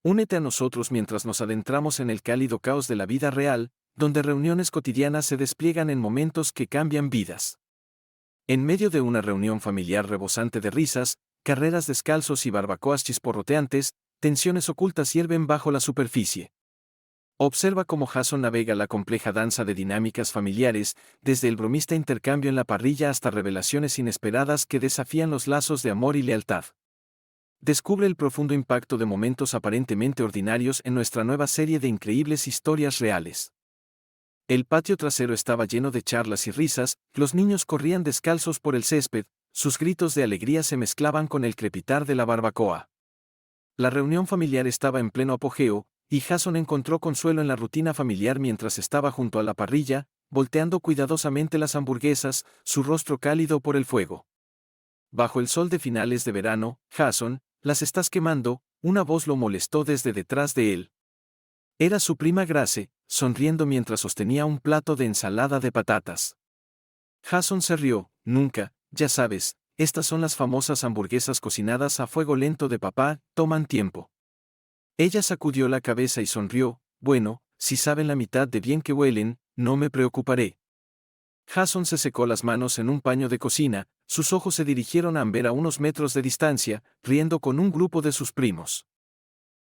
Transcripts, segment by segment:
Únete a nosotros mientras nos adentramos en el cálido caos de la vida real, donde reuniones cotidianas se despliegan en momentos que cambian vidas. En medio de una reunión familiar rebosante de risas, carreras descalzos y barbacoas chisporroteantes, tensiones ocultas hierven bajo la superficie. Observa cómo Jason navega la compleja danza de dinámicas familiares, desde el bromista intercambio en la parrilla hasta revelaciones inesperadas que desafían los lazos de amor y lealtad. Descubre el profundo impacto de momentos aparentemente ordinarios en nuestra nueva serie de increíbles historias reales. El patio trasero estaba lleno de charlas y risas, los niños corrían descalzos por el césped, sus gritos de alegría se mezclaban con el crepitar de la barbacoa. La reunión familiar estaba en pleno apogeo, y Jason encontró consuelo en la rutina familiar mientras estaba junto a la parrilla, volteando cuidadosamente las hamburguesas, su rostro cálido por el fuego. Bajo el sol de finales de verano, Jason, ¿las estás quemando? Una voz lo molestó desde detrás de él. Era su prima Grace, sonriendo mientras sostenía un plato de ensalada de patatas. Jason se rió. Nunca, ya sabes, estas son las famosas hamburguesas cocinadas a fuego lento de papá, toman tiempo. Ella sacudió la cabeza y sonrió. Bueno, si saben la mitad de bien que huelen, no me preocuparé. Jason se secó las manos en un paño de cocina, sus ojos se dirigieron a Amber a unos metros de distancia, riendo con un grupo de sus primos.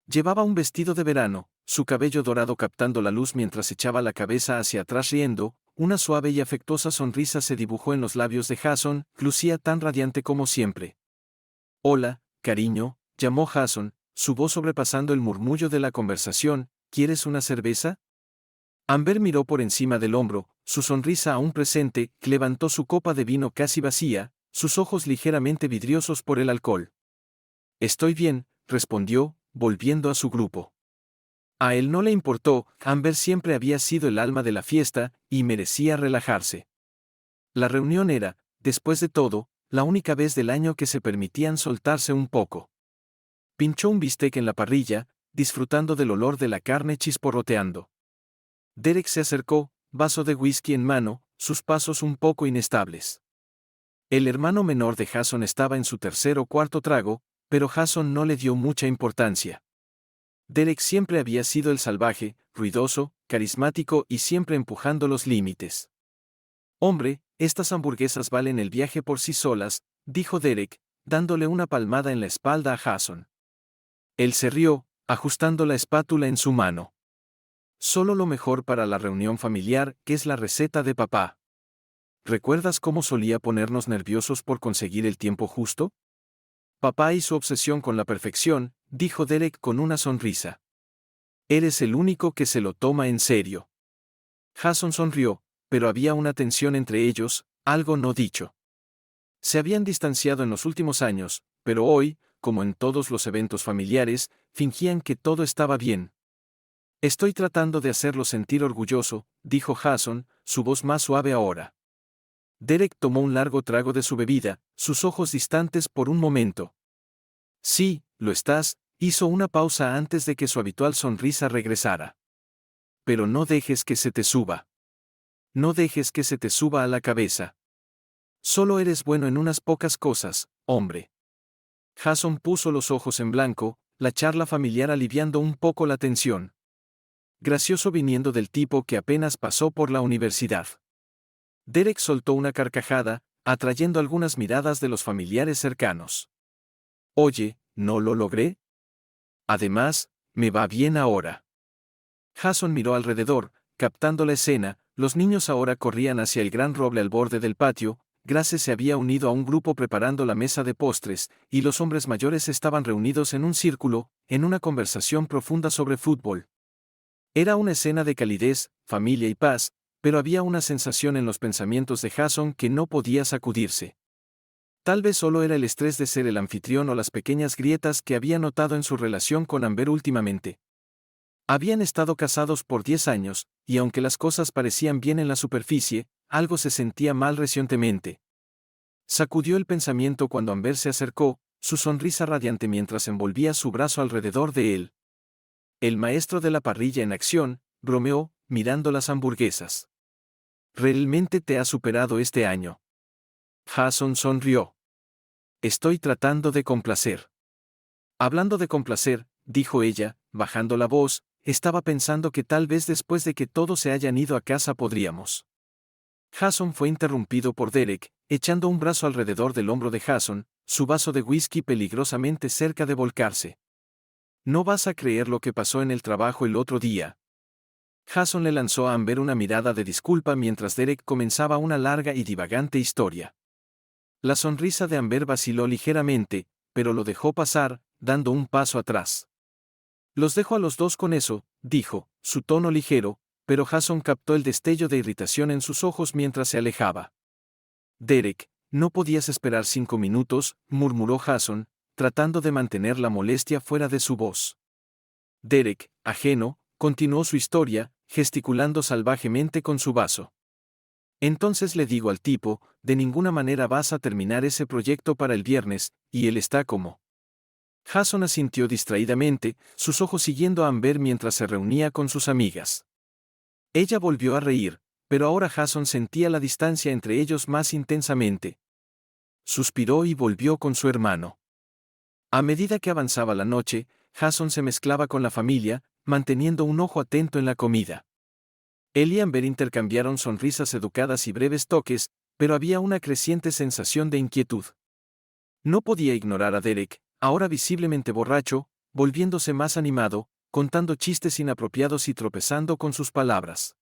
Llevaba un vestido de verano, su cabello dorado captando la luz mientras echaba la cabeza hacia atrás riendo, una suave y afectuosa sonrisa se dibujó en los labios de Jason, lucía tan radiante como siempre. Hola, cariño, llamó Jason, su voz sobrepasando el murmullo de la conversación, ¿quieres una cerveza? Amber miró por encima del hombro, su sonrisa aún presente, levantó su copa de vino casi vacía, sus ojos ligeramente vidriosos por el alcohol. Estoy bien, respondió, volviendo a su grupo. A él no le importó, Amber siempre había sido el alma de la fiesta, y merecía relajarse. La reunión era, después de todo, la única vez del año que se permitían soltarse un poco. Pinchó un bistec en la parrilla, disfrutando del olor de la carne chisporroteando. Derek se acercó, vaso de whisky en mano, sus pasos un poco inestables. El hermano menor de Jason estaba en su tercer o cuarto trago, pero Jason no le dio mucha importancia. Derek siempre había sido el salvaje, ruidoso, carismático y siempre empujando los límites. Hombre, estas hamburguesas valen el viaje por sí solas, dijo Derek, dándole una palmada en la espalda a Jason. Él se rió, ajustando la espátula en su mano. Solo lo mejor para la reunión familiar, que es la receta de papá. ¿Recuerdas cómo solía ponernos nerviosos por conseguir el tiempo justo? Papá y su obsesión con la perfección, dijo Derek con una sonrisa. Eres el único que se lo toma en serio. Jason sonrió, pero había una tensión entre ellos, algo no dicho. Se habían distanciado en los últimos años, pero hoy, como en todos los eventos familiares, fingían que todo estaba bien. Estoy tratando de hacerlo sentir orgulloso, dijo Jason, su voz más suave ahora. Derek tomó un largo trago de su bebida, sus ojos distantes por un momento. Sí, lo estás, hizo una pausa antes de que su habitual sonrisa regresara. Pero no dejes que se te suba. No dejes que se te suba a la cabeza. Solo eres bueno en unas pocas cosas, hombre. Jason puso los ojos en blanco, la charla familiar aliviando un poco la tensión. Gracioso viniendo del tipo que apenas pasó por la universidad. Derek soltó una carcajada, atrayendo algunas miradas de los familiares cercanos. Oye, ¿no lo logré? Además, me va bien ahora. Jason miró alrededor, captando la escena, los niños ahora corrían hacia el gran roble al borde del patio, Grace se había unido a un grupo preparando la mesa de postres, y los hombres mayores estaban reunidos en un círculo, en una conversación profunda sobre fútbol. Era una escena de calidez, familia y paz, pero había una sensación en los pensamientos de Jason que no podía sacudirse. Tal vez solo era el estrés de ser el anfitrión o las pequeñas grietas que había notado en su relación con Amber últimamente. Habían estado casados por 10 años, y aunque las cosas parecían bien en la superficie, algo se sentía mal recientemente. Sacudió el pensamiento cuando Amber se acercó, su sonrisa radiante mientras envolvía su brazo alrededor de él. El maestro de la parrilla en acción, bromeó, mirando las hamburguesas. ¿Realmente te has superado este año? Jason sonrió. Estoy tratando de complacer. Hablando de complacer, dijo ella, bajando la voz, estaba pensando que tal vez después de que todos se hayan ido a casa podríamos. Jason fue interrumpido por Derek, echando un brazo alrededor del hombro de Jason, su vaso de whisky peligrosamente cerca de volcarse. No vas a creer lo que pasó en el trabajo el otro día. Jason le lanzó a Amber una mirada de disculpa mientras Derek comenzaba una larga y divagante historia. La sonrisa de Amber vaciló ligeramente, pero lo dejó pasar, dando un paso atrás. Los dejo a los dos con eso, dijo, su tono ligero, pero Jason captó el destello de irritación en sus ojos mientras se alejaba. Derek, no podías esperar 5 minutos, murmuró Jason, tratando de mantener la molestia fuera de su voz. Derek, ajeno, continuó su historia, gesticulando salvajemente con su vaso. Entonces le digo al tipo, de ninguna manera vas a terminar ese proyecto para el viernes, y él está como. Jason asintió distraídamente, sus ojos siguiendo a Amber mientras se reunía con sus amigas. Ella volvió a reír, pero ahora Jason sentía la distancia entre ellos más intensamente. Suspiró y volvió con su hermano. A medida que avanzaba la noche, Jason se mezclaba con la familia, manteniendo un ojo atento en la comida. Él y Amber intercambiaron sonrisas educadas y breves toques, pero había una creciente sensación de inquietud. No podía ignorar a Derek, ahora visiblemente borracho, volviéndose más animado, contando chistes inapropiados y tropezando con sus palabras.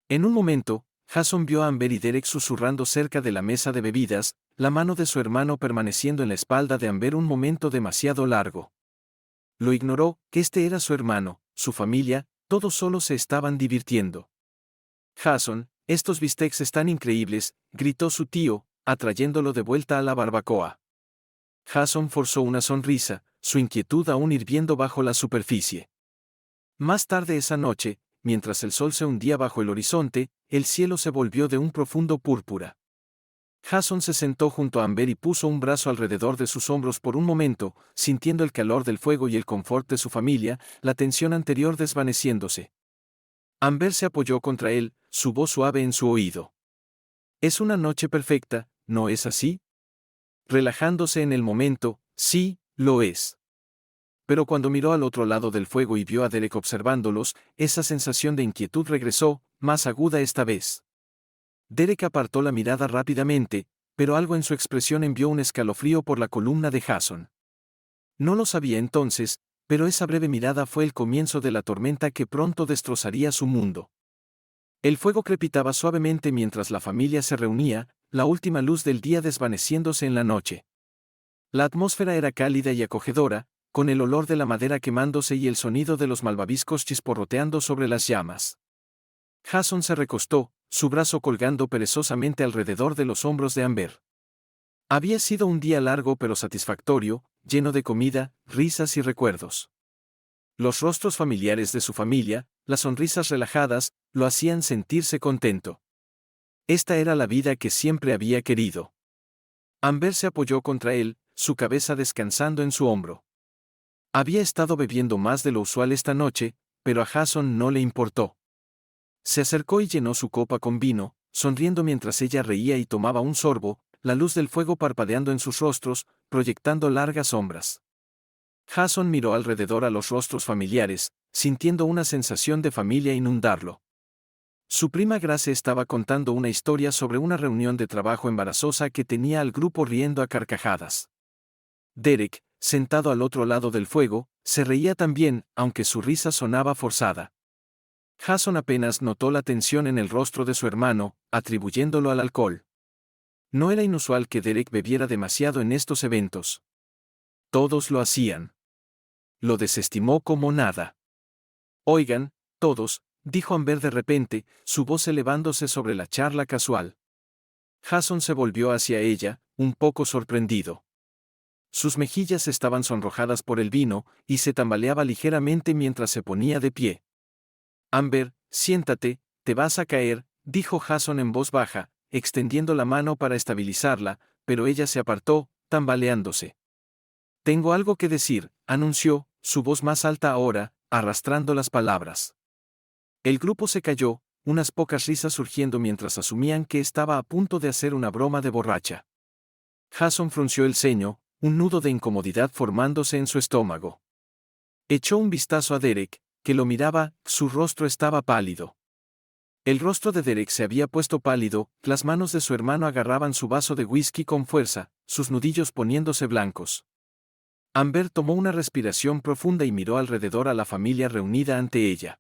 En un momento, Jason vio a Amber y Derek susurrando cerca de la mesa de bebidas, la mano de su hermano permaneciendo en la espalda de Amber un momento demasiado largo. Lo ignoró, que este era su hermano, su familia, todos solo se estaban divirtiendo. Jason, estos bistecs están increíbles, gritó su tío, atrayéndolo de vuelta a la barbacoa. Jason forzó una sonrisa, su inquietud aún hirviendo bajo la superficie. Más tarde esa noche, mientras el sol se hundía bajo el horizonte, el cielo se volvió de un profundo púrpura. Jason se sentó junto a Amber y puso un brazo alrededor de sus hombros por un momento, sintiendo el calor del fuego y el confort de su familia, la tensión anterior desvaneciéndose. Amber se apoyó contra él, su voz suave en su oído. Es una noche perfecta, ¿no es así? Relajándose en el momento, sí, lo es. Pero cuando miró al otro lado del fuego y vio a Derek observándolos, esa sensación de inquietud regresó, más aguda esta vez. Derek apartó la mirada rápidamente, pero algo en su expresión envió un escalofrío por la columna de Jason. No lo sabía entonces, pero esa breve mirada fue el comienzo de la tormenta que pronto destrozaría su mundo. El fuego crepitaba suavemente mientras la familia se reunía, la última luz del día desvaneciéndose en la noche. La atmósfera era cálida y acogedora, con el olor de la madera quemándose y el sonido de los malvaviscos chisporroteando sobre las llamas. Jason se recostó, su brazo colgando perezosamente alrededor de los hombros de Amber. Había sido un día largo pero satisfactorio, lleno de comida, risas y recuerdos. Los rostros familiares de su familia, las sonrisas relajadas, lo hacían sentirse contento. Esta era la vida que siempre había querido. Amber se apoyó contra él, su cabeza descansando en su hombro. Había estado bebiendo más de lo usual esta noche, pero a Jason no le importó. Se acercó y llenó su copa con vino, sonriendo mientras ella reía y tomaba un sorbo, la luz del fuego parpadeando en sus rostros, proyectando largas sombras. Jason miró alrededor a los rostros familiares, sintiendo una sensación de familia inundarlo. Su prima Grace estaba contando una historia sobre una reunión de trabajo embarazosa que tenía al grupo riendo a carcajadas. Derek, sentado al otro lado del fuego, se reía también, aunque su risa sonaba forzada. Jason apenas notó la tensión en el rostro de su hermano, atribuyéndolo al alcohol. No era inusual que Derek bebiera demasiado en estos eventos. Todos lo hacían. Lo desestimó como nada. Oigan, todos, dijo Amber de repente, su voz elevándose sobre la charla casual. Jason se volvió hacia ella, un poco sorprendido. Sus mejillas estaban sonrojadas por el vino, y se tambaleaba ligeramente mientras se ponía de pie. Amber, siéntate, te vas a caer, dijo Jason en voz baja, extendiendo la mano para estabilizarla, pero ella se apartó, tambaleándose. Tengo algo que decir, anunció, su voz más alta ahora, arrastrando las palabras. El grupo se calló, unas pocas risas surgiendo mientras asumían que estaba a punto de hacer una broma de borracha. Jason frunció el ceño, un nudo de incomodidad formándose en su estómago. Echó un vistazo a Derek, que lo miraba, su rostro estaba pálido. El rostro de Derek se había puesto pálido, las manos de su hermano agarraban su vaso de whisky con fuerza, sus nudillos poniéndose blancos. Amber tomó una respiración profunda y miró alrededor a la familia reunida ante ella.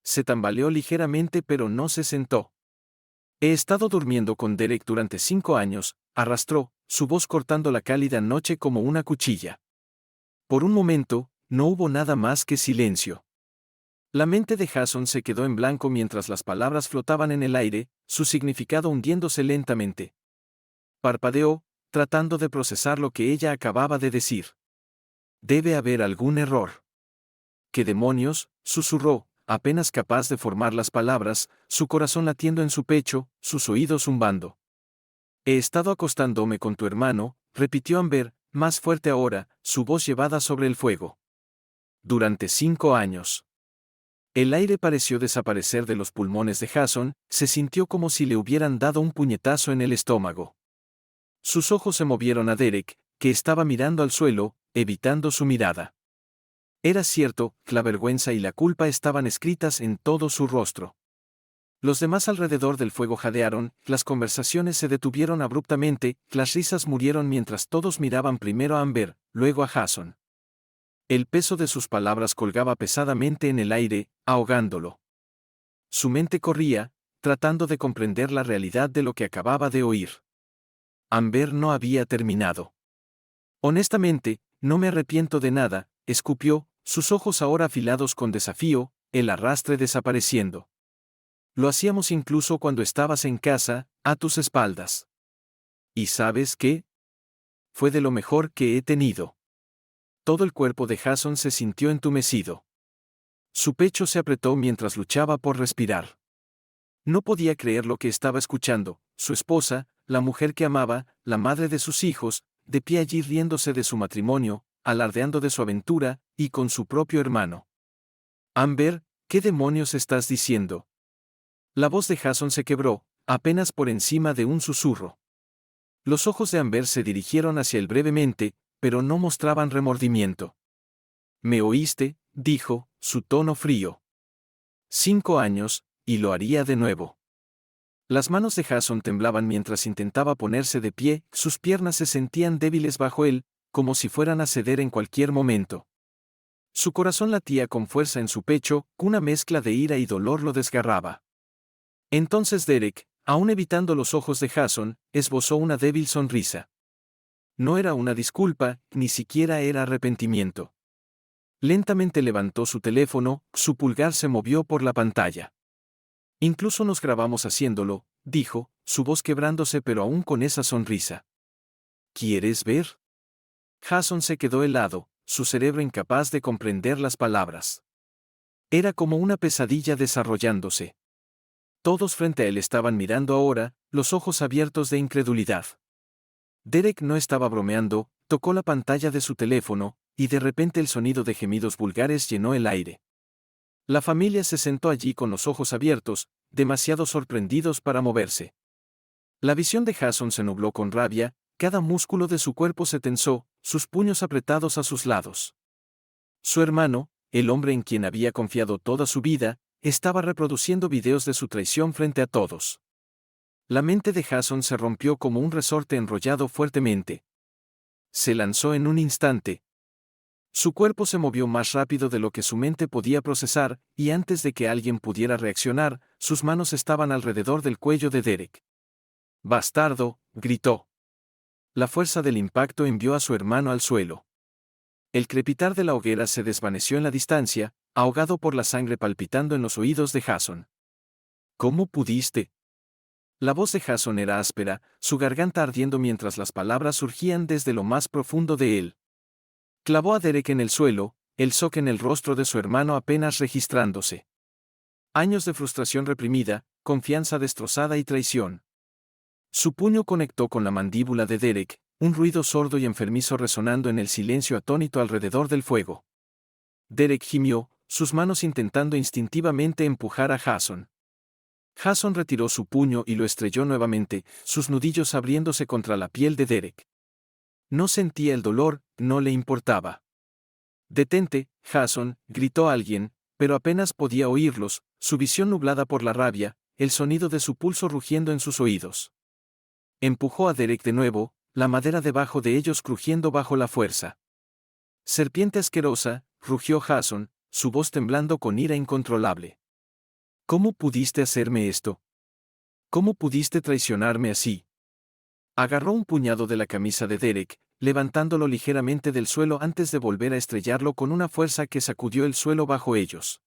Se tambaleó ligeramente pero no se sentó. He estado durmiendo con Derek durante 5 años, arrastró, su voz cortando la cálida noche como una cuchilla. Por un momento, no hubo nada más que silencio. La mente de Jason se quedó en blanco mientras las palabras flotaban en el aire, su significado hundiéndose lentamente. Parpadeó, tratando de procesar lo que ella acababa de decir. Debe haber algún error. ¿Qué demonios?, susurró, apenas capaz de formar las palabras, su corazón latiendo en su pecho, sus oídos zumbando. He estado acostándome con tu hermano, repitió Amber, más fuerte ahora, su voz llevada sobre el fuego. Durante 5 años. El aire pareció desaparecer de los pulmones de Jason, se sintió como si le hubieran dado un puñetazo en el estómago. Sus ojos se movieron a Derek, que estaba mirando al suelo, evitando su mirada. Era cierto, la vergüenza y la culpa estaban escritas en todo su rostro. Los demás alrededor del fuego jadearon, las conversaciones se detuvieron abruptamente, las risas murieron mientras todos miraban primero a Amber, luego a Jason. El peso de sus palabras colgaba pesadamente en el aire, ahogándolo. Su mente corría, tratando de comprender la realidad de lo que acababa de oír. Amber no había terminado. Honestamente, no me arrepiento de nada, escupió, sus ojos ahora afilados con desafío, el arrastre desapareciendo. Lo hacíamos incluso cuando estabas en casa, a tus espaldas. ¿Y sabes qué? Fue de lo mejor que he tenido. Todo el cuerpo de Jason se sintió entumecido. Su pecho se apretó mientras luchaba por respirar. No podía creer lo que estaba escuchando, su esposa, la mujer que amaba, la madre de sus hijos, de pie allí riéndose de su matrimonio, alardeando de su aventura, y con su propio hermano. Amber, ¿qué demonios estás diciendo? La voz de Jason se quebró, apenas por encima de un susurro. Los ojos de Amber se dirigieron hacia él brevemente, pero no mostraban remordimiento. «¿Me oíste?», dijo, su tono frío. 5 años, y lo haría de nuevo. Las manos de Jason temblaban mientras intentaba ponerse de pie, sus piernas se sentían débiles bajo él, como si fueran a ceder en cualquier momento. Su corazón latía con fuerza en su pecho, una mezcla de ira y dolor lo desgarraba. Entonces Derek, aún evitando los ojos de Jason, esbozó una débil sonrisa. No era una disculpa, ni siquiera era arrepentimiento. Lentamente levantó su teléfono, su pulgar se movió por la pantalla. Incluso nos grabamos haciéndolo, dijo, su voz quebrándose pero aún con esa sonrisa. ¿Quieres ver? Jason se quedó helado, su cerebro incapaz de comprender las palabras. Era como una pesadilla desarrollándose. Todos frente a él estaban mirando ahora, los ojos abiertos de incredulidad. Derek no estaba bromeando, tocó la pantalla de su teléfono, y de repente el sonido de gemidos vulgares llenó el aire. La familia se sentó allí con los ojos abiertos, demasiado sorprendidos para moverse. La visión de Jason se nubló con rabia, cada músculo de su cuerpo se tensó, sus puños apretados a sus lados. Su hermano, el hombre en quien había confiado toda su vida, estaba reproduciendo videos de su traición frente a todos. La mente de Jason se rompió como un resorte enrollado fuertemente. Se lanzó en un instante. Su cuerpo se movió más rápido de lo que su mente podía procesar, y antes de que alguien pudiera reaccionar, sus manos estaban alrededor del cuello de Derek. «¡Bastardo!», gritó. La fuerza del impacto envió a su hermano al suelo. El crepitar de la hoguera se desvaneció en la distancia, ahogado por la sangre palpitando en los oídos de Jason. «¿Cómo pudiste?». La voz de Jason era áspera, su garganta ardiendo mientras las palabras surgían desde lo más profundo de él. Clavó a Derek en el suelo, el shock en el rostro de su hermano apenas registrándose. Años de frustración reprimida, confianza destrozada y traición. Su puño conectó con la mandíbula de Derek, un ruido sordo y enfermizo resonando en el silencio atónito alrededor del fuego. Derek gimió, sus manos intentando instintivamente empujar a Jason. Jason retiró su puño y lo estrelló nuevamente, sus nudillos abriéndose contra la piel de Derek. No sentía el dolor, no le importaba. Detente, Jason, gritó alguien, pero apenas podía oírlos, su visión nublada por la rabia, el sonido de su pulso rugiendo en sus oídos. Empujó a Derek de nuevo, la madera debajo de ellos crujiendo bajo la fuerza. Serpiente asquerosa, rugió Jason, su voz temblando con ira incontrolable. ¿Cómo pudiste hacerme esto? ¿Cómo pudiste traicionarme así? Agarró un puñado de la camisa de Derek, levantándolo ligeramente del suelo antes de volver a estrellarlo con una fuerza que sacudió el suelo bajo ellos.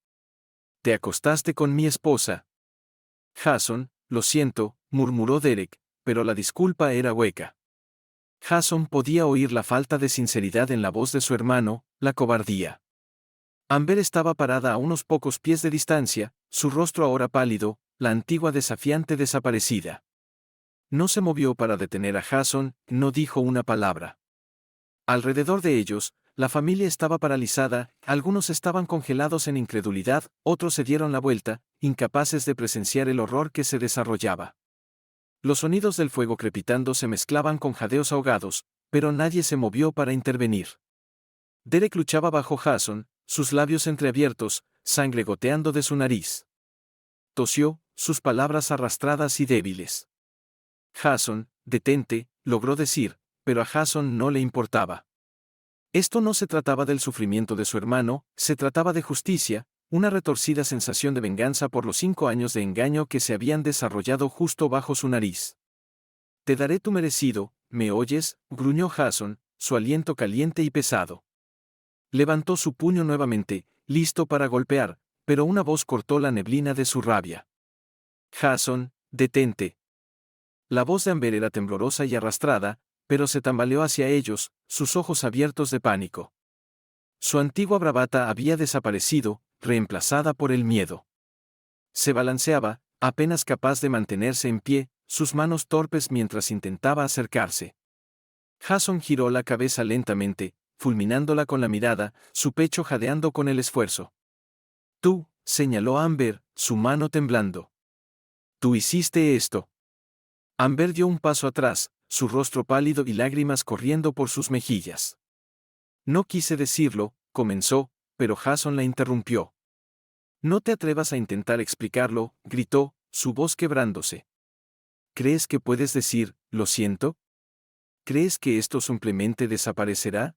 «Te acostaste con mi esposa». Jason, lo siento, murmuró Derek, pero la disculpa era hueca. Jason podía oír la falta de sinceridad en la voz de su hermano, la cobardía. Amber estaba parada a unos pocos pies de distancia, su rostro ahora pálido, la antigua desafiante desaparecida. No se movió para detener a Jason, no dijo una palabra. Alrededor de ellos, la familia estaba paralizada, algunos estaban congelados en incredulidad, otros se dieron la vuelta, incapaces de presenciar el horror que se desarrollaba. Los sonidos del fuego crepitando se mezclaban con jadeos ahogados, pero nadie se movió para intervenir. Derek luchaba bajo Jason, sus labios entreabiertos, sangre goteando de su nariz. Tosió, sus palabras arrastradas y débiles. Jason, detente, logró decir, pero a Jason no le importaba. Esto no se trataba del sufrimiento de su hermano, se trataba de justicia, una retorcida sensación de venganza por los 5 años de engaño que se habían desarrollado justo bajo su nariz. «Te daré tu merecido, ¿me oyes?», gruñó Jason, su aliento caliente y pesado. Levantó su puño nuevamente, listo para golpear, pero una voz cortó la neblina de su rabia. «Jason, detente». La voz de Amber era temblorosa y arrastrada, pero se tambaleó hacia ellos, sus ojos abiertos de pánico. Su antigua bravata había desaparecido, reemplazada por el miedo. Se balanceaba, apenas capaz de mantenerse en pie, sus manos torpes mientras intentaba acercarse. Jason giró la cabeza lentamente, fulminándola con la mirada, su pecho jadeando con el esfuerzo. «Tú», señaló Amber, su mano temblando. «Tú hiciste esto». Amber dio un paso atrás, su rostro pálido y lágrimas corriendo por sus mejillas. «No quise decirlo», comenzó, pero Jason la interrumpió. «No te atrevas a intentar explicarlo», gritó, su voz quebrándose. «¿Crees que puedes decir, lo siento? ¿Crees que esto simplemente desaparecerá?»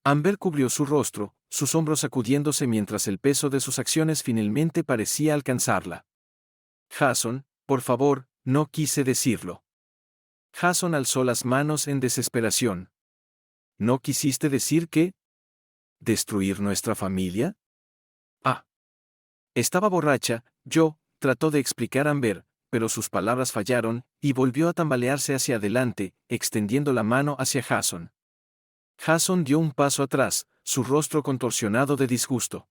Amber cubrió su rostro, sus hombros sacudiéndose mientras el peso de sus acciones finalmente parecía alcanzarla. «Jason, por favor», no quise decirlo. Jason alzó las manos en desesperación. «¿No quisiste decir que? ¿Destruir nuestra familia?» «Ah. Estaba borracha, trató de explicar Amber, pero sus palabras fallaron, y volvió a tambalearse hacia adelante, extendiendo la mano hacia Jason. Jason dio un paso atrás, su rostro contorsionado de disgusto.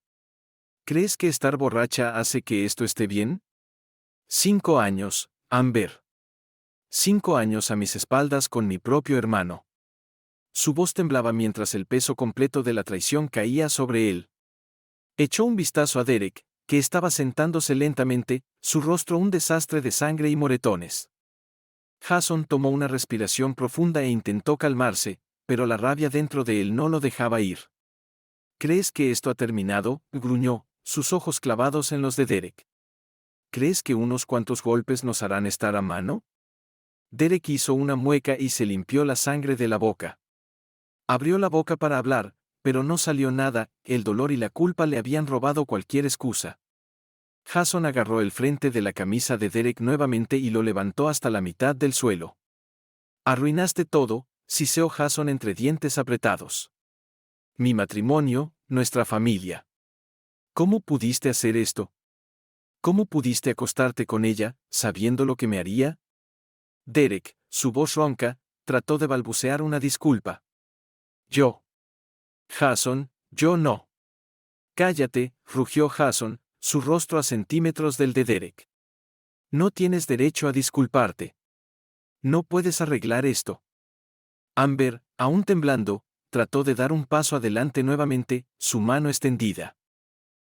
«¿Crees que estar borracha hace que esto esté bien?» 5 años, Amber. 5 años a mis espaldas con mi propio hermano. Su voz temblaba mientras el peso completo de la traición caía sobre él. Echó un vistazo a Derek, que estaba sentándose lentamente, su rostro un desastre de sangre y moretones. Jason tomó una respiración profunda e intentó calmarse, pero la rabia dentro de él no lo dejaba ir. «¿Crees que esto ha terminado?», gruñó, sus ojos clavados en los de Derek. «¿Crees que unos cuantos golpes nos harán estar a mano?» Derek hizo una mueca y se limpió la sangre de la boca. Abrió la boca para hablar, pero no salió nada, el dolor y la culpa le habían robado cualquier excusa. Jason agarró el frente de la camisa de Derek nuevamente y lo levantó hasta la mitad del suelo. «Arruinaste todo», siseó Jason entre dientes apretados. «Mi matrimonio, nuestra familia. ¿Cómo pudiste hacer esto? ¿Cómo pudiste acostarte con ella, sabiendo lo que me haría?» Derek, su voz ronca, trató de balbucear una disculpa. «Yo». «Jason, yo no». «Cállate», rugió Jason, su rostro a centímetros del de Derek. «No tienes derecho a disculparte. No puedes arreglar esto». Amber, aún temblando, trató de dar un paso adelante nuevamente, su mano extendida.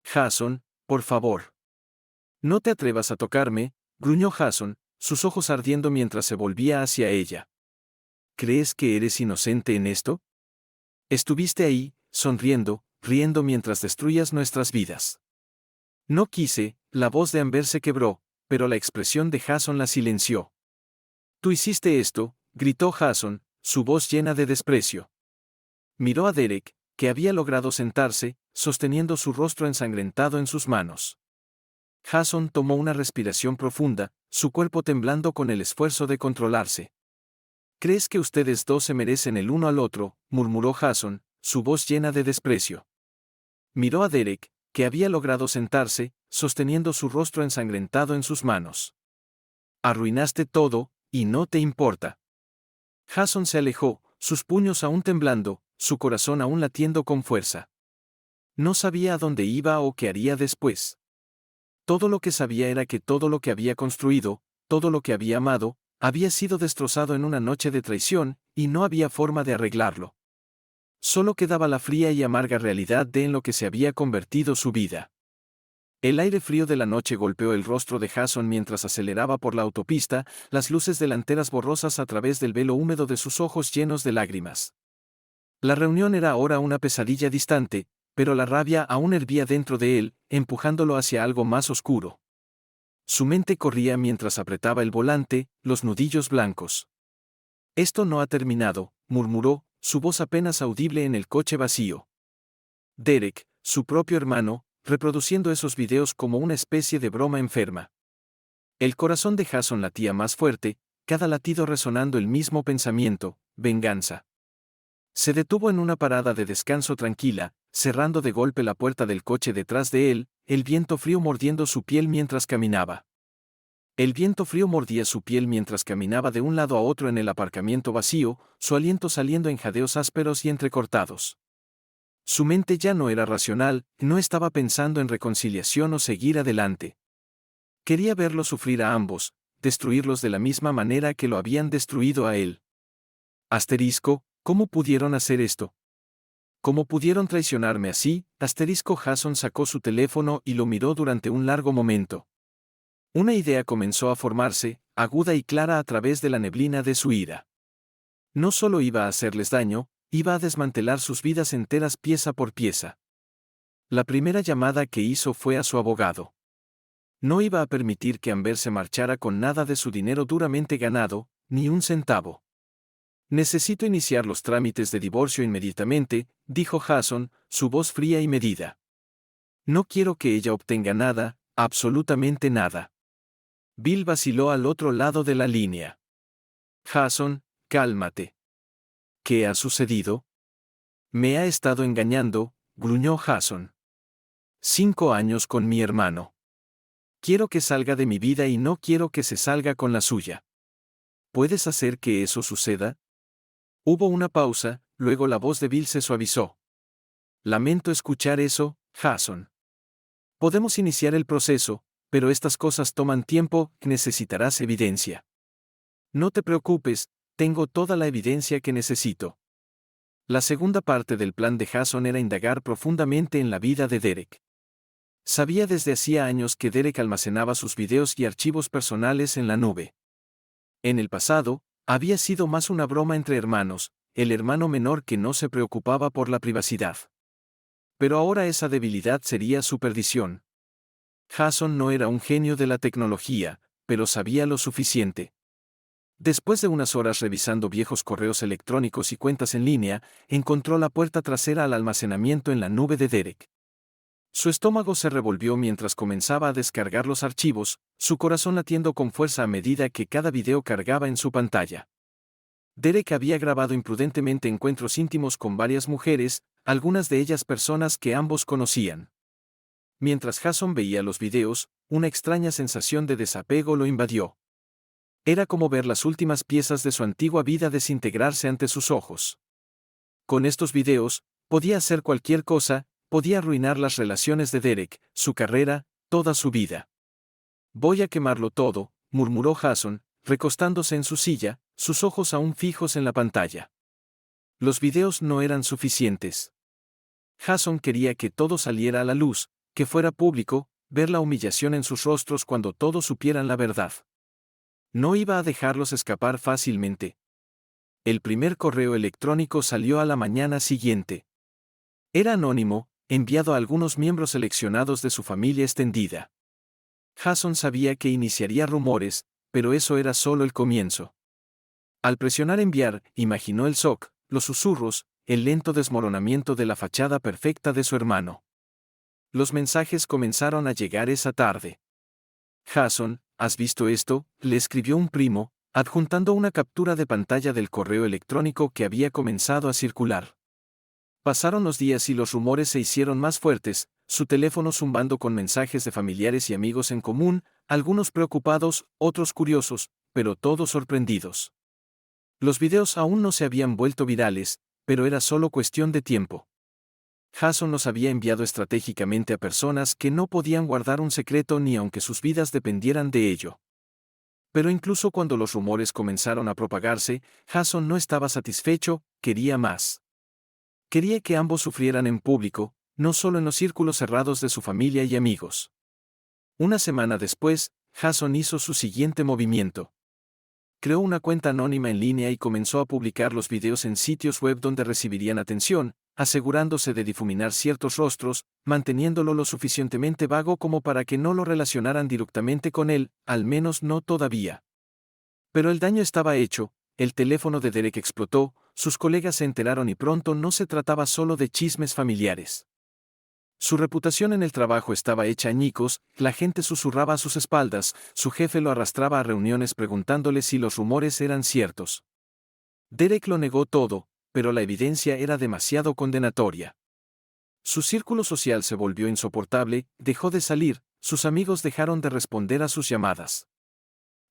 «Jason, por favor. No te atrevas a tocarme», gruñó Jason, sus ojos ardiendo mientras se volvía hacia ella. «¿Crees que eres inocente en esto? Estuviste ahí, sonriendo, riendo mientras destruyas nuestras vidas. No quise, la voz de Amber se quebró, pero la expresión de Jason la silenció. Tú hiciste esto, gritó Jason, su voz llena de desprecio. Miró a Derek, que había logrado sentarse, sosteniendo su rostro ensangrentado en sus manos. Jason tomó una respiración profunda, su cuerpo temblando con el esfuerzo de controlarse. ¿Crees que ustedes dos se merecen el uno al otro?, murmuró Jason, su voz llena de desprecio. Miró a Derek, que había logrado sentarse, sosteniendo su rostro ensangrentado en sus manos. Arruinaste todo, y no te importa. Jason se alejó, sus puños aún temblando, su corazón aún latiendo con fuerza. No sabía a dónde iba o qué haría después. Todo lo que sabía era que todo lo que había construido, todo lo que había amado, había sido destrozado en una noche de traición, y no había forma de arreglarlo. Solo quedaba la fría y amarga realidad de en lo que se había convertido su vida. El aire frío de la noche golpeó el rostro de Jason mientras aceleraba por la autopista, las luces delanteras borrosas a través del velo húmedo de sus ojos llenos de lágrimas. La reunión era ahora una pesadilla distante, pero la rabia aún hervía dentro de él, empujándolo hacia algo más oscuro. Su mente corría mientras apretaba el volante, los nudillos blancos. Esto no ha terminado, murmuró, su voz apenas audible en el coche vacío. Derek, su propio hermano, reproduciendo esos videos como una especie de broma enferma. El corazón de Jason latía más fuerte, cada latido resonando el mismo pensamiento: venganza. Se detuvo en una parada de descanso tranquila, cerrando de golpe la puerta del coche detrás de él, el viento frío mordiendo su piel mientras caminaba. El viento frío mordía su piel mientras caminaba de un lado a otro en el aparcamiento vacío, su aliento saliendo en jadeos ásperos y entrecortados. Su mente ya no era racional, no estaba pensando en reconciliación o seguir adelante. Quería verlos sufrir a ambos, destruirlos de la misma manera que lo habían destruido a él. Asterisco, ¿cómo pudieron hacer esto? ¿Cómo pudieron traicionarme así? Asterisco. Jason sacó su teléfono y lo miró durante un largo momento. Una idea comenzó a formarse, aguda y clara a través de la neblina de su ira. No solo iba a hacerles daño, iba a desmantelar sus vidas enteras pieza por pieza. La primera llamada que hizo fue a su abogado. No iba a permitir que Amber se marchara con nada de su dinero duramente ganado, ni un centavo. Necesito iniciar los trámites de divorcio inmediatamente, dijo Jason, su voz fría y medida. No quiero que ella obtenga nada, absolutamente nada. Bill vaciló al otro lado de la línea. Jason, cálmate. ¿Qué ha sucedido? Me ha estado engañando, gruñó Jason. 5 años con mi hermano. Quiero que salga de mi vida y no quiero que se salga con la suya. ¿Puedes hacer que eso suceda? Hubo una pausa, luego la voz de Bill se suavizó. Lamento escuchar eso, Jason. Podemos iniciar el proceso, pero estas cosas toman tiempo, necesitarás evidencia. No te preocupes, tengo toda la evidencia que necesito. La segunda parte del plan de Jason era indagar profundamente en la vida de Derek. Sabía desde hacía años que Derek almacenaba sus videos y archivos personales en la nube. En el pasado, había sido más una broma entre hermanos, el hermano menor que no se preocupaba por la privacidad. Pero ahora esa debilidad sería su perdición. Jason no era un genio de la tecnología, pero sabía lo suficiente. Después de unas horas revisando viejos correos electrónicos y cuentas en línea, encontró la puerta trasera al almacenamiento en la nube de Derek. Su estómago se revolvió mientras comenzaba a descargar los archivos, su corazón latiendo con fuerza a medida que cada video cargaba en su pantalla. Derek había grabado imprudentemente encuentros íntimos con varias mujeres, algunas de ellas personas que ambos conocían. Mientras Jason veía los videos, una extraña sensación de desapego lo invadió. Era como ver las últimas piezas de su antigua vida desintegrarse ante sus ojos. Con estos videos, podía hacer cualquier cosa, podía arruinar las relaciones de Derek, su carrera, toda su vida. Voy a quemarlo todo, murmuró Jason, recostándose en su silla, sus ojos aún fijos en la pantalla. Los videos no eran suficientes. Jason quería que todo saliera a la luz, que fuera público, ver la humillación en sus rostros cuando todos supieran la verdad. No iba a dejarlos escapar fácilmente. El primer correo electrónico salió a la mañana siguiente. Era anónimo, enviado a algunos miembros seleccionados de su familia extendida. Jason sabía que iniciaría rumores, pero eso era solo el comienzo. Al presionar enviar, imaginó el shock, los susurros, el lento desmoronamiento de la fachada perfecta de su hermano. Los mensajes comenzaron a llegar esa tarde. Jason, ¿has visto esto?, le escribió un primo, adjuntando una captura de pantalla del correo electrónico que había comenzado a circular. Pasaron los días y los rumores se hicieron más fuertes, su teléfono zumbando con mensajes de familiares y amigos en común, algunos preocupados, otros curiosos, pero todos sorprendidos. Los videos aún no se habían vuelto virales, pero era solo cuestión de tiempo. Jason los había enviado estratégicamente a personas que no podían guardar un secreto ni aunque sus vidas dependieran de ello. Pero incluso cuando los rumores comenzaron a propagarse, Jason no estaba satisfecho, quería más. Quería que ambos sufrieran en público, no solo en los círculos cerrados de su familia y amigos. Una semana después, Jason hizo su siguiente movimiento. Creó una cuenta anónima en línea y comenzó a publicar los videos en sitios web donde recibirían atención, asegurándose de difuminar ciertos rostros, manteniéndolo lo suficientemente vago como para que no lo relacionaran directamente con él, al menos no todavía. Pero el daño estaba hecho, el teléfono de Derek explotó, sus colegas se enteraron y pronto no se trataba solo de chismes familiares. Su reputación en el trabajo estaba hecha añicos, la gente susurraba a sus espaldas, su jefe lo arrastraba a reuniones preguntándole si los rumores eran ciertos. Derek lo negó todo, pero la evidencia era demasiado condenatoria. Su círculo social se volvió insoportable, dejó de salir, sus amigos dejaron de responder a sus llamadas.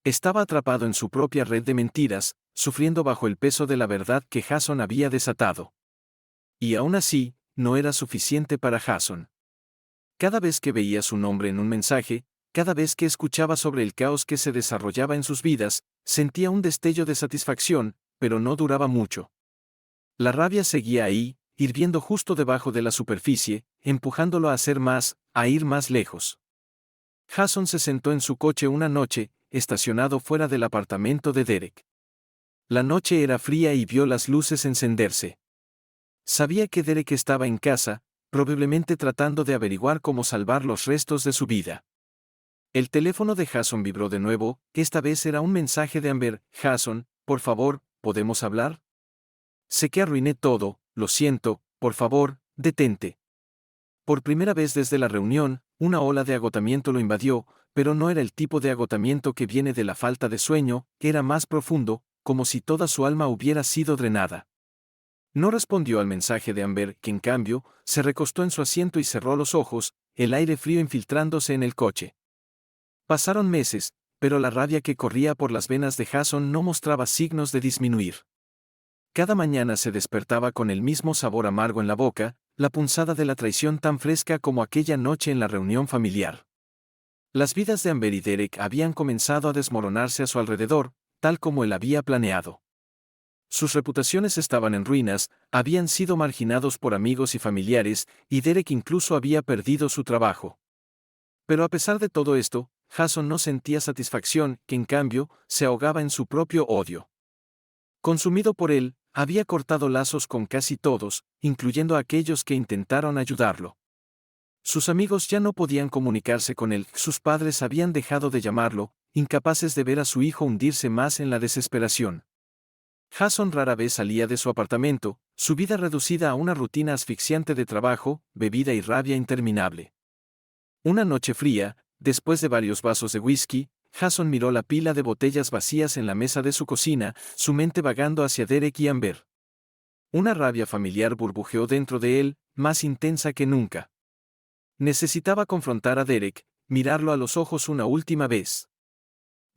Estaba atrapado en su propia red de mentiras, sufriendo bajo el peso de la verdad que Jason había desatado. Y aún así, no era suficiente para Jason. Cada vez que veía su nombre en un mensaje, cada vez que escuchaba sobre el caos que se desarrollaba en sus vidas, sentía un destello de satisfacción, pero no duraba mucho. La rabia seguía ahí, hirviendo justo debajo de la superficie, empujándolo a hacer más, a ir más lejos. Jason se sentó en su coche una noche, estacionado fuera del apartamento de Derek. La noche era fría y vio las luces encenderse. Sabía que Derek estaba en casa, probablemente tratando de averiguar cómo salvar los restos de su vida. El teléfono de Jason vibró de nuevo, esta vez era un mensaje de Amber. Jason, por favor, ¿podemos hablar? Sé que arruiné todo, lo siento, por favor, detente. Por primera vez desde la reunión, una ola de agotamiento lo invadió, pero no era el tipo de agotamiento que viene de la falta de sueño, era más profundo, como si toda su alma hubiera sido drenada. No respondió al mensaje de Amber, que en cambio, se recostó en su asiento y cerró los ojos, el aire frío infiltrándose en el coche. Pasaron meses, pero la rabia que corría por las venas de Jason no mostraba signos de disminuir. Cada mañana se despertaba con el mismo sabor amargo en la boca, la punzada de la traición tan fresca como aquella noche en la reunión familiar. Las vidas de Amber y Derek habían comenzado a desmoronarse a su alrededor, tal como él había planeado. Sus reputaciones estaban en ruinas, habían sido marginados por amigos y familiares, y Derek incluso había perdido su trabajo. Pero a pesar de todo esto, Jason no sentía satisfacción, que en cambio, se ahogaba en su propio odio. Consumido por él, había cortado lazos con casi todos, incluyendo a aquellos que intentaron ayudarlo. Sus amigos ya no podían comunicarse con él, sus padres habían dejado de llamarlo, incapaces de ver a su hijo hundirse más en la desesperación. Jason rara vez salía de su apartamento, su vida reducida a una rutina asfixiante de trabajo, bebida y rabia interminable. Una noche fría, después de varios vasos de whisky, Jason miró la pila de botellas vacías en la mesa de su cocina, su mente vagando hacia Derek y Amber. Una rabia familiar burbujeó dentro de él, más intensa que nunca. Necesitaba confrontar a Derek, mirarlo a los ojos una última vez.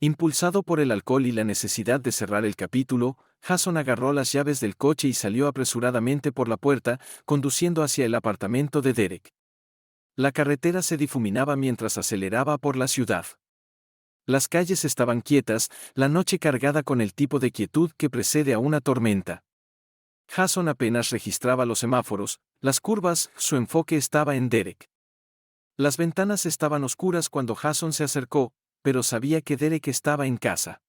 Impulsado por el alcohol y la necesidad de cerrar el capítulo, Jason agarró las llaves del coche y salió apresuradamente por la puerta, conduciendo hacia el apartamento de Derek. La carretera se difuminaba mientras aceleraba por la ciudad. Las calles estaban quietas, la noche cargada con el tipo de quietud que precede a una tormenta. Jason apenas registraba los semáforos, las curvas, su enfoque estaba en Derek. Las ventanas estaban oscuras cuando Jason se acercó, pero sabía que Derek estaba en casa.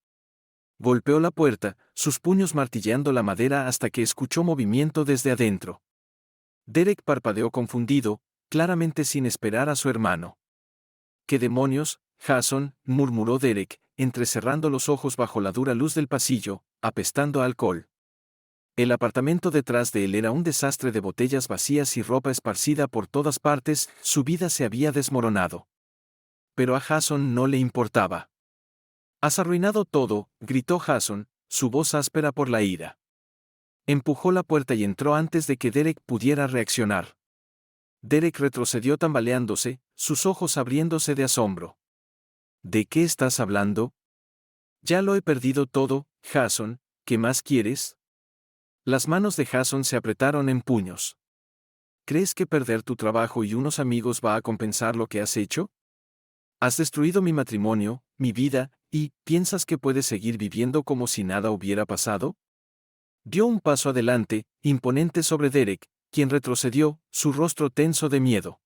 Golpeó la puerta, sus puños martilleando la madera hasta que escuchó movimiento desde adentro. Derek parpadeó confundido, claramente sin esperar a su hermano. ¿Qué demonios, Jason?, murmuró Derek, entrecerrando los ojos bajo la dura luz del pasillo, apestando a alcohol. El apartamento detrás de él era un desastre de botellas vacías y ropa esparcida por todas partes, su vida se había desmoronado. Pero a Jason no le importaba. «Has arruinado todo», gritó Jason, su voz áspera por la ira. Empujó la puerta y entró antes de que Derek pudiera reaccionar. Derek retrocedió tambaleándose, sus ojos abriéndose de asombro. «¿De qué estás hablando?» «Ya lo he perdido todo, Jason, ¿qué más quieres?» Las manos de Jason se apretaron en puños. ¿Crees que perder tu trabajo y unos amigos va a compensar lo que has hecho? Has destruido mi matrimonio, mi vida, y ¿piensas que puedes seguir viviendo como si nada hubiera pasado? Dio un paso adelante, imponente sobre Derek, quien retrocedió, su rostro tenso de miedo.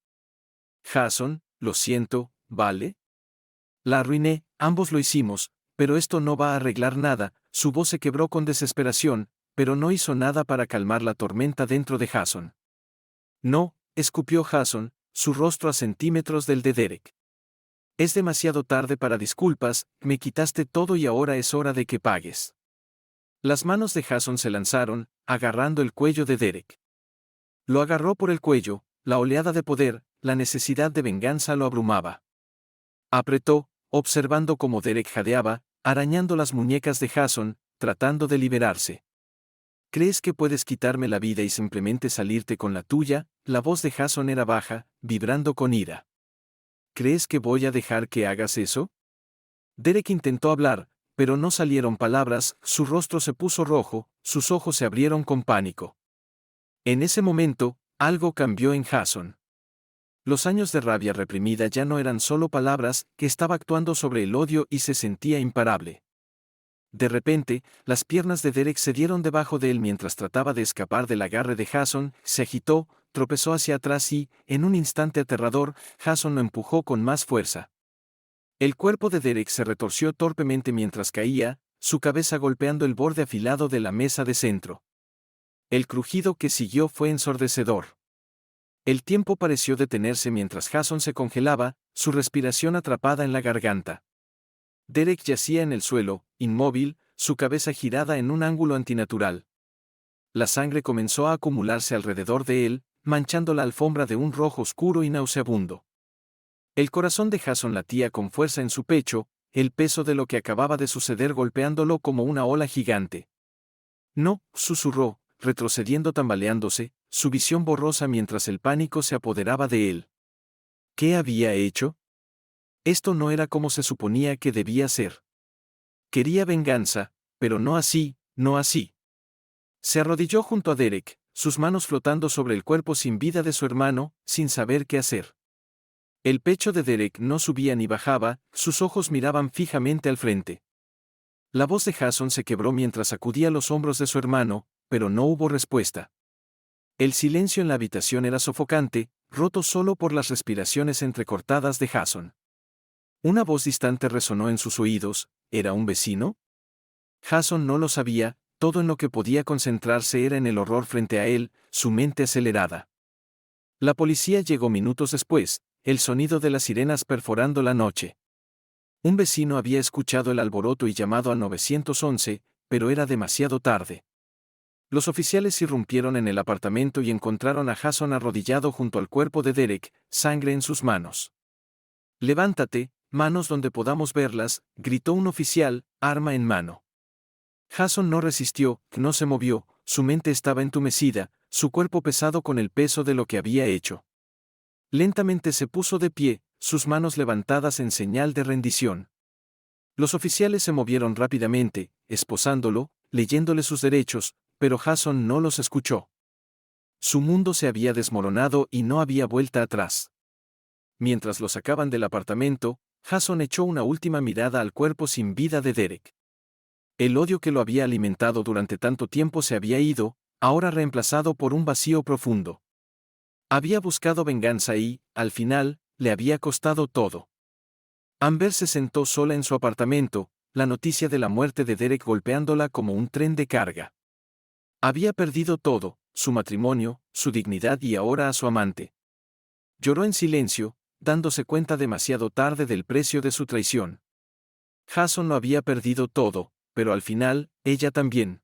Jason, lo siento, ¿vale? La arruiné, ambos lo hicimos, pero esto no va a arreglar nada. Su voz se quebró con desesperación, pero no hizo nada para calmar la tormenta dentro de Jason. No, escupió Jason, su rostro a centímetros del de Derek. Es demasiado tarde para disculpas, me quitaste todo y ahora es hora de que pagues. Las manos de Jason se lanzaron, agarrando el cuello de Derek. Lo agarró por el cuello, la oleada de poder, la necesidad de venganza lo abrumaba. Apretó, observando cómo Derek jadeaba, arañando las muñecas de Jason, tratando de liberarse. ¿Crees que puedes quitarme la vida y simplemente salirte con la tuya? La voz de Jason era baja, vibrando con ira. ¿Crees que voy a dejar que hagas eso? Derek intentó hablar, pero no salieron palabras, su rostro se puso rojo, sus ojos se abrieron con pánico. En ese momento, algo cambió en Jason. Los años de rabia reprimida ya no eran solo palabras, que estaba actuando sobre el odio y se sentía imparable. De repente, las piernas de Derek se dieron debajo de él mientras trataba de escapar del agarre de Jason, se agitó, tropezó hacia atrás y, en un instante aterrador, Jason lo empujó con más fuerza. El cuerpo de Derek se retorció torpemente mientras caía, su cabeza golpeando el borde afilado de la mesa de centro. El crujido que siguió fue ensordecedor. El tiempo pareció detenerse mientras Jason se congelaba, su respiración atrapada en la garganta. Derek yacía en el suelo, inmóvil, su cabeza girada en un ángulo antinatural. La sangre comenzó a acumularse alrededor de él, manchando la alfombra de un rojo oscuro y nauseabundo. El corazón de Jason latía con fuerza en su pecho, el peso de lo que acababa de suceder golpeándolo como una ola gigante. No, susurró, retrocediendo tambaleándose, su visión borrosa mientras el pánico se apoderaba de él. ¿Qué había hecho? Esto no era como se suponía que debía ser. Quería venganza, pero no así, no así. Se arrodilló junto a Derek, sus manos flotando sobre el cuerpo sin vida de su hermano, sin saber qué hacer. El pecho de Derek no subía ni bajaba, sus ojos miraban fijamente al frente. La voz de Jason se quebró mientras sacudía los hombros de su hermano, pero no hubo respuesta. El silencio en la habitación era sofocante, roto solo por las respiraciones entrecortadas de Jason. Una voz distante resonó en sus oídos, ¿era un vecino? Jason no lo sabía, todo en lo que podía concentrarse era en el horror frente a él, su mente acelerada. La policía llegó minutos después, el sonido de las sirenas perforando la noche. Un vecino había escuchado el alboroto y llamado al 911, pero era demasiado tarde. Los oficiales irrumpieron en el apartamento y encontraron a Jason arrodillado junto al cuerpo de Derek, sangre en sus manos. «Levántate, manos donde podamos verlas», gritó un oficial, arma en mano. Jason no resistió, no se movió, su mente estaba entumecida, su cuerpo pesado con el peso de lo que había hecho. Lentamente se puso de pie, sus manos levantadas en señal de rendición. Los oficiales se movieron rápidamente, esposándolo, leyéndole sus derechos, pero Jason no los escuchó. Su mundo se había desmoronado y no había vuelta atrás. Mientras lo sacaban del apartamento, Jason echó una última mirada al cuerpo sin vida de Derek. El odio que lo había alimentado durante tanto tiempo se había ido, ahora reemplazado por un vacío profundo. Había buscado venganza y, al final, le había costado todo. Amber se sentó sola en su apartamento, la noticia de la muerte de Derek golpeándola como un tren de carga. Había perdido todo, su matrimonio, su dignidad y ahora a su amante. Lloró en silencio, dándose cuenta demasiado tarde del precio de su traición. Jason lo había perdido todo, pero al final, ella también.